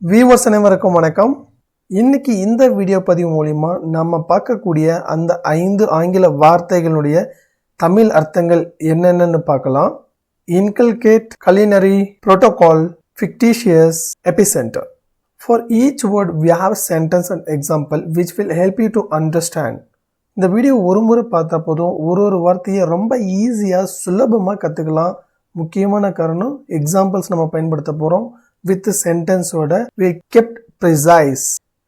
Viewers அனைவருக்கும் வணக்கம். இன்னைக்கு இந்த வீடியோ பதிவு மூலிமா நம்ம பார்க்கக்கூடிய அந்த 5 ஆங்கில வார்த்தைகளுடைய தமிழ் அர்த்தங்கள் என்னென்னு பார்க்கலாம். Inculcate, Culinary, Protocol, Fictitious, Epicenter. For each word we have a sentence and example which will help you to understand. இந்த வீடியோ ஒரு முறை பார்த்தா போதும் ஒரு வார்த்தையை ரொம்ப ஈஸியாக சுலபமாக கற்றுக்கலாம். முக்கியமான காரணம் எக்ஸாம்பிள்ஸ் நம்ம பயன்படுத்த போகிறோம். வித் சென்டென்ஸோட we kept precise.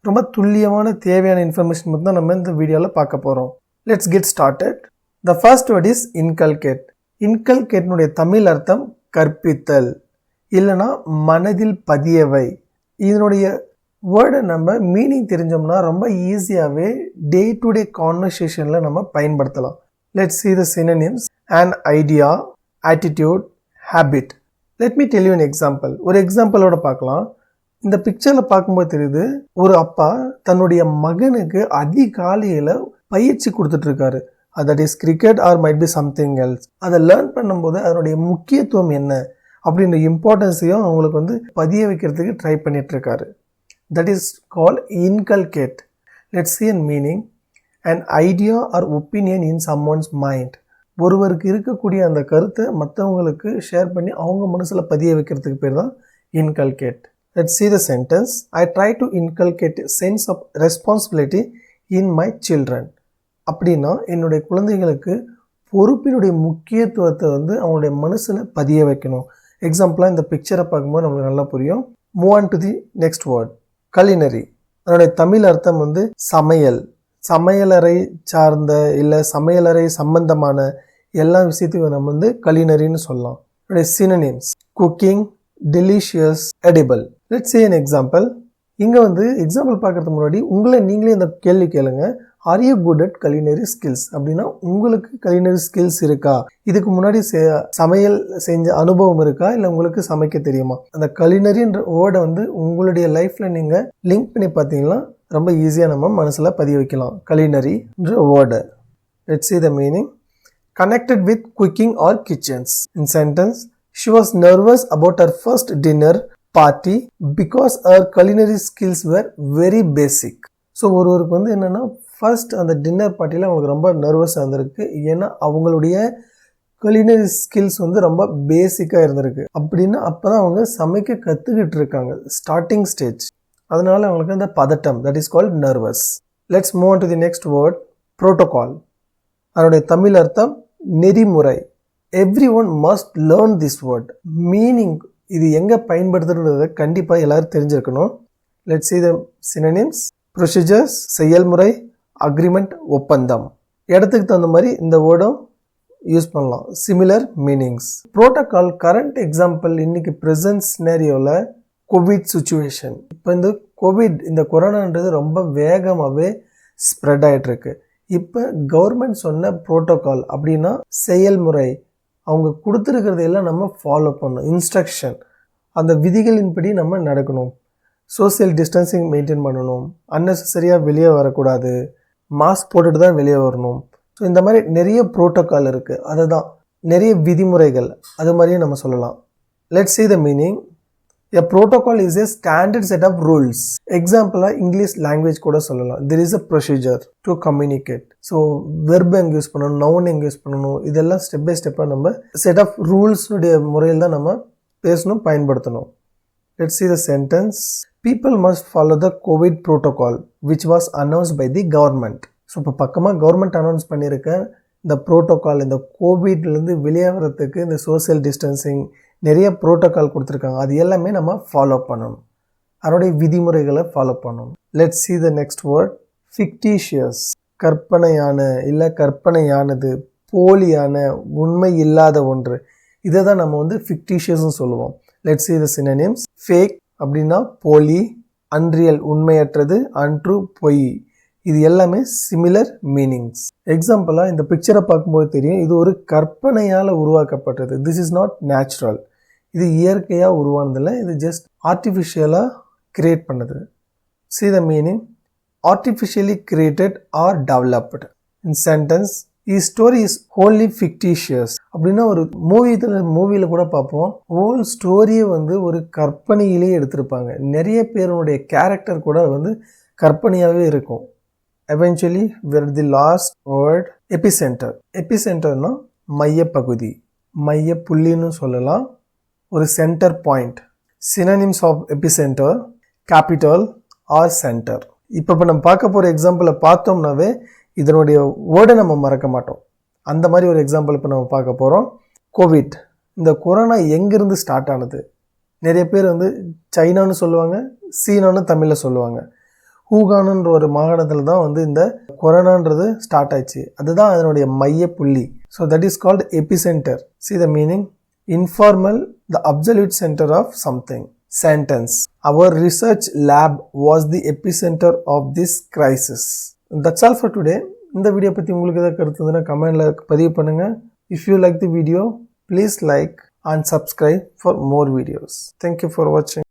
ரொம்ப துல்லியமான தேவையான இன்ஃபர்மேஷன் மட்டும் தான் நம்ம இந்த வீடியோவில் பார்க்க போகிறோம். Let's get started. The first word is inculcate. இன்கல்கேட்னுடைய தமிழ் அர்த்தம் கற்பித்தல் இல்லைனா மனதில் பதியவை. இதனுடைய வேர்டை நம்ம மீனிங் தெரிஞ்சோம்னா ரொம்ப ஈஸியாகவே டே டு டே கான்வர்சேஷனில் நம்ம பயன்படுத்தலாம். Let's see the synonyms. an idea, attitude, habit. Let me tell you an example. ஒரு எக்ஸாம்பிளோட பார்க்கலாம். இந்த பிக்சரில் பார்க்கும்போது தெரியுது ஒரு அப்பா தன்னுடைய மகனுக்கு அதிகாலையில் பயிற்சி கொடுத்துட்ருக்காரு. That is cricket or might be something else. அதை லேர்ன் பண்ணும்போது அதனுடைய முக்கியத்துவம் என்ன அப்படின்ற இம்பார்ட்டன்ஸையும் அவங்களுக்கு பதிய வைக்கிறதுக்கு ட்ரை பண்ணிகிட்ருக்காரு. That is called inculcate. Let's see an meaning. an idea or opinion in someone's mind. ஒருவருக்கு இருக்கக்கூடிய அந்த கருத்தை மற்றவங்களுக்கு ஷேர் பண்ணி அவங்க மனசில் பதிய வைக்கிறதுக்கு பேர் தான் inculcate. Let's see the sentence. I try to inculcate a sense of responsibility in my children. அப்படின்னா என்னுடைய குழந்தைகளுக்கு பொறுப்பினுடைய முக்கியத்துவத்தை அவங்களுடைய மனசில் பதிய வைக்கணும். எக்ஸாம்பிளாக இந்த பிக்சரை பார்க்கும்போது நம்மளுக்கு நல்லா புரியும். Move on to the next word. culinary. அதனுடைய தமிழ் அர்த்தம் சமையல். சமையலறை சார்ந்த இல்லை சமையலறை சம்பந்தமான எல்லா விஷயத்துக்கும் நம்ம culinary சொல்லலாம். synonyms. cooking, delicious, edible. Let's say an example. இங்கே எக்ஸாம்பிள் பார்க்கறதுக்கு முன்னாடி உங்களை நீங்களே இந்த கேள்வி கேளுங்க. Are you good at culinary skills? அப்படின்னா உங்களுக்கு culinary skills இருக்கா? இதுக்கு முன்னாடி சமையல் செஞ்ச அனுபவம் இருக்கா? இல்லை உங்களுக்கு சமைக்க தெரியுமா? அந்த culinary-ன்ற வேர்டை உங்களுடைய லைஃப்பில் நீங்கள் லிங்க் பண்ணி பார்த்தீங்கன்னா ரொம்ப ஈஸியாக நம்ம மனசில் பதிய வைக்கலாம். culinary-ன்ற word. Let's see the meaning. Connected with cooking or kitchens. In sentence, she was nervous about her first dinner party because her culinary skills were very basic. So ஒருவருக்கு என்னென்னா ஃபர்ஸ்ட் அந்த டின்னர் பார்ட்டியில் அவங்களுக்கு ரொம்ப நர்வஸாக இருந்திருக்கு. ஏன்னா அவங்களுடைய culinary ஸ்கில்ஸ் ரொம்ப பேசிக்காக இருந்திருக்கு. அப்படின்னா அப்போ தான் அவங்க சமைக்க கற்றுக்கிட்டு இருக்காங்க. Starting stage. அதனால அவங்களுக்கு அந்த பதட்டம். That is called nervous. Let's move on to the next word. Protocol. அதனுடைய தமிழ் அர்த்தம் நெறிமுறை. Every one must learn this word. Meaning இது எங்கே பயன்படுத்துறதை கண்டிப்பாக எல்லாரும் தெரிஞ்சிருக்கணும். Let's see the synonyms. Procedures செயல்முறை, அக்ரிமெண்ட் ஒப்பந்தம். இடத்துக்கு தகுந்த மாதிரி இந்த வேர்டும் யூஸ் பண்ணலாம். Similar meanings. Protocol current example இன்னைக்கு ப்ரெசன்ட் சினாரியோவில் கோவிட் சுச்சுவேஷன். இப்போ இந்த கோவிட் இந்த கொரோனான்றது ரொம்ப வேகமாகவே ஸ்ப்ரெட் ஆகிட்டுருக்கு. இப்போ கவர்மெண்ட் சொன்ன ப்ரோட்டோகால் அப்படின்னா செயல்முறை. அவங்க கொடுத்துருக்கிறதையெல்லாம் நம்ம ஃபாலோ பண்ணணும். இன்ஸ்ட்ரக்ஷன். அந்த விதிகளின்படி நம்ம நடக்கணும். சோசியல் டிஸ்டன்சிங் மெயின்டைன் பண்ணணும். அன்னெசரியாக வெளியே வரக்கூடாது. மாஸ்க் போட்டுட்டு தான் வெளியே வரணும். ஸோ இந்த மாதிரி நிறைய ப்ரோட்டோகால் இருக்குது. அதை தான் நிறைய விதிமுறைகள் அது மாதிரியே நம்ம சொல்லலாம். Let's see the meaning. A protocol is a standard set of rules. எக்ஸாம்பிளாக இங்கிலீஷ் லாங்குவேஜ் கூட சொல்லலாம். there is a procedure to communicate. So verb எங்கே யூஸ் பண்ணணும், நவுன் எங்கே யூஸ் பண்ணணும், இதெல்லாம் ஸ்டெப் பை ஸ்டெப்பாக நம்ம செட் ஆஃப் ரூல்ஸ்னுடைய முறையில் தான் நம்ம பேசணும், பயன்படுத்தணும். Let's see the sentence. People must follow the COVID protocol which was announced by the government. So இப்போ பக்கமாக கவர்மெண்ட் அனௌன்ஸ் பண்ணியிருக்க இந்த ப்ரோட்டோகால், இந்த கோவிட்லேருந்து வெளியே வர்றதுக்கு இந்த சோசியல் டிஸ்டன்சிங் நிறைய ப்ரோட்டோகால் கொடுத்துருக்காங்க. அது எல்லாமே நம்ம ஃபாலோ பண்ணணும். அதனுடைய விதிமுறைகளை ஃபாலோ பண்ணணும். Let's see the next word. Fictitious. கற்பனையான இல்லை கற்பனையானது, போலியான, உண்மை இல்லாத ஒன்று. இதை தான் நம்ம ஃபிக்டிஷியஸ்னு சொல்லுவோம். Let's see the synonyms. Fake அப்படின்னா போலி, அன்ரியல் உண்மையற்றது, அன்ட்ரூ பொய். இது எல்லாமே சிமிலர் மீனிங்ஸ். எக்ஸாம்பிளாக இந்த பிக்சரை பார்க்கும்போது தெரியும் இது ஒரு கற்பனையால் உருவாக்கப்பட்டது. This is not natural. இது இயற்கையாக உருவானதில்லை. இது ஜஸ்ட் ஆர்டிஃபிஷியலாக கிரியேட் பண்ணது. see the meaning. artificially created or developed. In sentence, His story is wholly fictitious. அப்படின்னா ஒரு மூவியில் கூட பார்ப்போம், ஹோல் ஸ்டோரியை வந்து ஒரு கற்பனையிலே எடுத்திருப்பாங்க. நிறைய பேருடைய கேரக்டர் கூட வந்து கற்பனையாகவே இருக்கும். Eventually, where the last word epicenter. Epicenterனா மையப்பகுதி, மைய புள்ளின்னு சொல்லலாம், ஒரு centre point. Synonyms of epicenter, capital or center. இப்போ நம்ம பார்க்க போகிற எக்ஸாம்பிளை பார்த்தோம்னாவே இதனுடைய வேர்டை நம்ம மறக்க மாட்டோம். அந்த மாதிரி ஒரு எக்ஸாம்பிள் இப்போ நம்ம பார்க்க போகிறோம். கோவிட், இந்த கொரோனா எங்கேருந்து ஸ்டார்ட் ஆனது? நிறைய பேர் வந்து சைனான்னு சொல்லுவாங்க, சீனான்னு தமிழில் சொல்லுவாங்க. ஹூகானுன்ற ஒரு மாகாணத்தில் தான் வந்து இந்த கொரோனான்றது ஸ்டார்ட் ஆயிடுச்சு. அதுதான் அதனுடைய மைய புள்ளி. So that is called epicentre. See the meaning? Informal, the absolute center of something. Sentence. Our research lab was the epicenter of this crisis. That's all for today. இந்த வீடியோ பற்றி உங்களுக்கு ஏதாவது கருத்து இருந்ததுன்னா கமெண்டில் பதிவு பண்ணுங்கள். If you like the video, please like and subscribe for more videos. Thank you for watching.